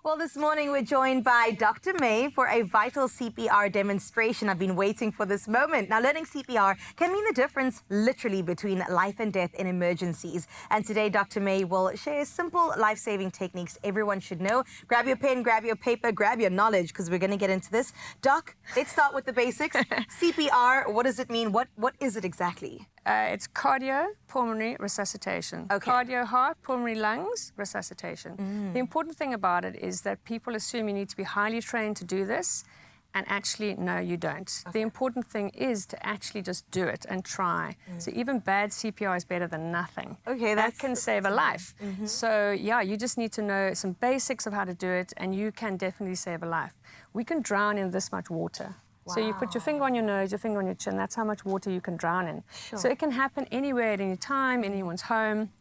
Well, this morning we're joined by Dr. May for a vital CPR demonstration. I've been waiting for this moment. Now, learning CPR can mean the difference literally between life and death in emergencies. And today, Dr. May will share simple life-saving techniques everyone should know. Grab your pen, grab your paper, grab your knowledge, because we're going to get into this. Doc, let's start with the basics. CPR, what does it mean? What is it exactly? It's cardiopulmonary resuscitation. Okay. Cardio, heart, pulmonary, lungs, resuscitation. The important thing about it is that people assume you need to be highly trained to do this, and actually, no, you don't. The important thing is to actually just do it and try. So even bad CPR is better than nothing. Okay, that can save a life. So yeah, you just need to know some basics of how to do it, and you can definitely save a life. We can drown in this much water. So you put your finger on your nose, your finger on your chin, that's how much water you can drown in. Sure. So it can happen anywhere at any time, anyone's home.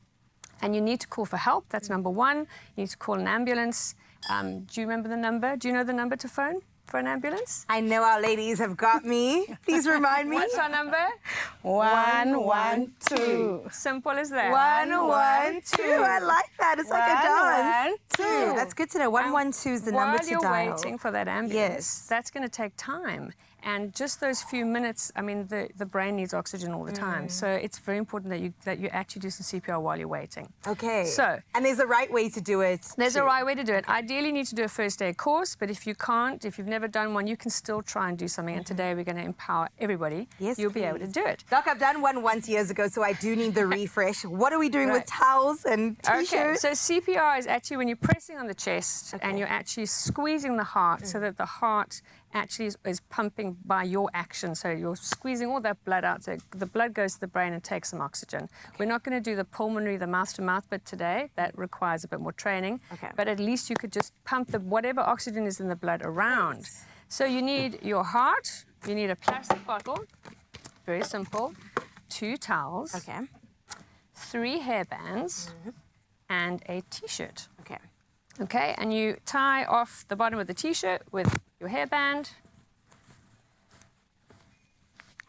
And you need to call for help, that's number one. You need to call an ambulance. Do you remember the number? Do you know the number to phone for an ambulance? I know our ladies have got me. Please remind me. What's our number? 112. Simple as that. 112. I like that. It's like a dance. 112. That's good to know. 112 is the number to dial. While you're waiting for that ambulance, Yes. that's going to take time. And just those few minutes, I mean, the brain needs oxygen all the time. So it's very important that you actually do some CPR while you're waiting. Okay. So, and there's a right way to do it. there's too. a right way to do it. Ideally, you need to do a first aid course, but if you can't, if you've never done one, you can still try and do something. And today we're going to empower everybody. Yes, You'll be able to do it. Doc, I've done one once years ago, so I do need the refresh. What are we doing with towels and T-shirts? Okay, so CPR is actually when you're pressing on the chest and you're actually squeezing the heart so that the heart actually is pumping by your action. So you're squeezing all that blood out, so the blood goes to the brain and takes some oxygen. We're not going to do the pulmonary, the mouth-to-mouth bit today. That requires a bit more training. But at least you could just pump whatever oxygen is in the blood around. So you need your heart, you need a plastic bottle, very simple, 2 towels, 3 hairbands, and a T-shirt. Okay, and you tie off the bottom of the T-shirt with your hairband.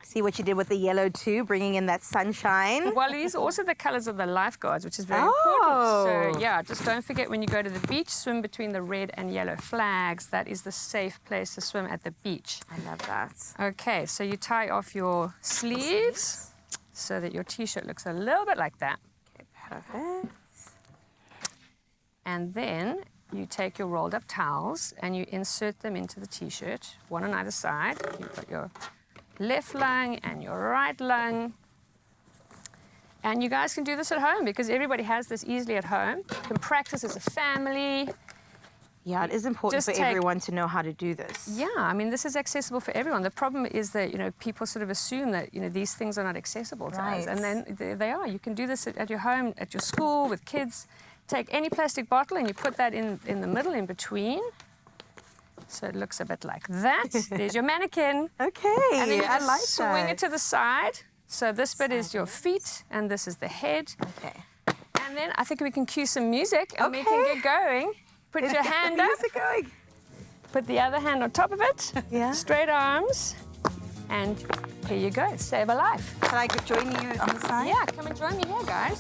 See what you did with the yellow too, bringing in that sunshine. Well, these are also the colors of the lifeguards, which is very important. So yeah, just don't forget when you go to the beach, swim between the red and yellow flags. That is the safe place to swim at the beach. I love that. Okay, so you tie off your sleeves so that your T-shirt looks a little bit like that. Okay, perfect. And then you take your rolled up towels and you insert them into the T-shirt, one on either side. You've got your left lung and your right lung. And you guys can do this at home because everybody has this easily at home. You can practice as a family. Yeah, it is important for everyone to know how to do this. Yeah, I mean, this is accessible for everyone. The problem is that, people sort of assume that, these things are not accessible to us. And then they are. You can do this at your home, at your school, with kids. Take any plastic bottle and you put that in the middle, in between. So it looks a bit like that. There's your mannequin. Okay, and then you I just like swing that. it to the side. So this bit is your feet and this is the head. Okay. And then I think we can cue some music and we can get going. Put your hand up. Music going. Put the other hand on top of it. Yeah. Straight arms. And here you go. Save a life. Can I join you on the side? Yeah, come and join me here, guys.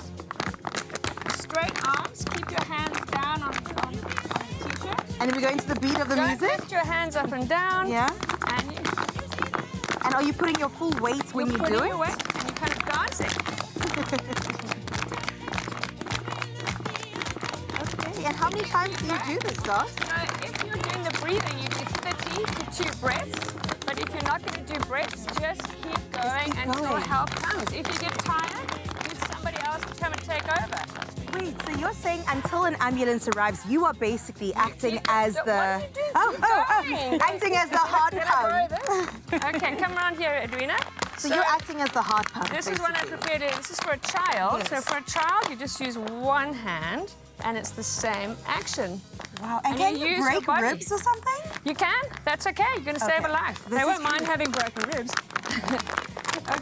Straight arms, keep your hands down on the T-shirt. And then we go into the beat of the music? Lift your hands up and down. Yeah. And are you putting your full weight when you do it? You're putting your weight and you're kind of dancing. Okay, and how many times do you do this, Doc? So if you're doing the breathing, you do 30 to 2 breaths. But if you're not going to do breaths, just keep going until help comes. If you get tired, get somebody else to come and take over. Wait, so you're saying until an ambulance arrives, you are basically acting as the... acting as the heart pump. Okay, come around here, Edwina. So you're acting as the heart pump, This is one I prepared. This is for a child. Yes. So for a child, you just use one hand, and it's the same action. Wow, and can you break ribs or something? You can. That's okay. You're going to save a life. They won't mind having broken ribs.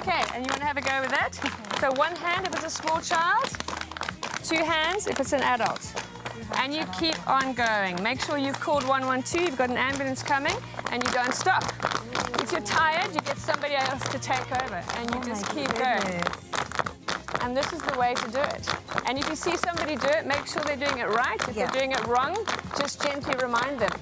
Okay, and you want to have a go with that? So one hand if it's a small child, 2 hands if it's an adult. And you keep on going. Make sure you've called 112, you've got an ambulance coming, and you don't stop. If you're tired, you get somebody else to take over, and you just keep going. and this is the way to do it. And if you see somebody do it, make sure they're doing it right. If Yeah. they're doing it wrong, just gently remind them.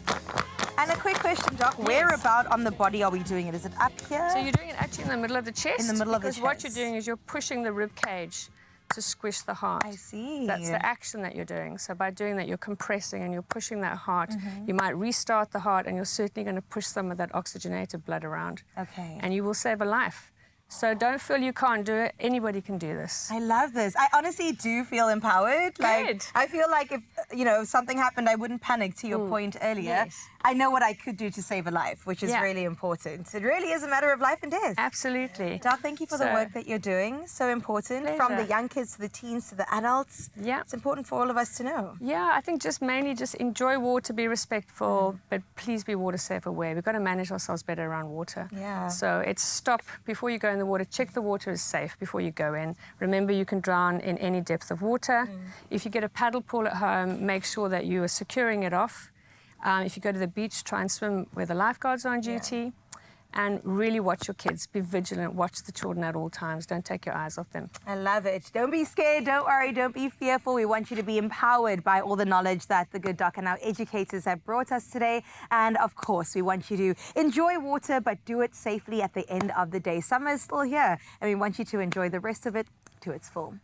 And a quick question, Doc. Where about on the body are we doing it? Is it up here? So you're doing it actually in the middle of the chest. In the middle of the because what you're chest. doing is you're pushing the rib cage to squish the heart. I see. That's the action that you're doing. So by doing that, you're compressing and you're pushing that heart. Mm-hmm. You might restart the heart, and you're certainly going to push some of that oxygenated blood around. Okay. And you will save a life. So don't feel you can't do it. Anybody can do this. I love this. I honestly do feel empowered. Good. I feel like if, if something happened, I wouldn't panic, to your point earlier. Yes. I know what I could do to save a life, which is Yeah. really important. It really is a matter of life and death. Absolutely. Doc, thank you for the So- work that you're doing. So important. From the Pleasure. young kids to the teens to the adults. Yeah. It's important for all of us to know. Yeah, I think mainly enjoy water, be respectful, but please be water safe aware. We've got to manage ourselves better around water. Yeah. So it's stop before you go in the water. Check the water is safe before you go in. Remember, you can drown in any depth of water. If you get a paddle pool at home, make sure that you are securing it off. If you go to the beach, try and swim where the lifeguards are on duty. And really watch your kids. Be vigilant. Watch the children at all times. Don't take your eyes off them. I love it. Don't be scared. Don't worry. Don't be fearful. We want you to be empowered by all the knowledge that the good doc and our educators have brought us today. And of course, we want you to enjoy water, but do it safely at the end of the day. Summer is still here, and we want you to enjoy the rest of it to its full.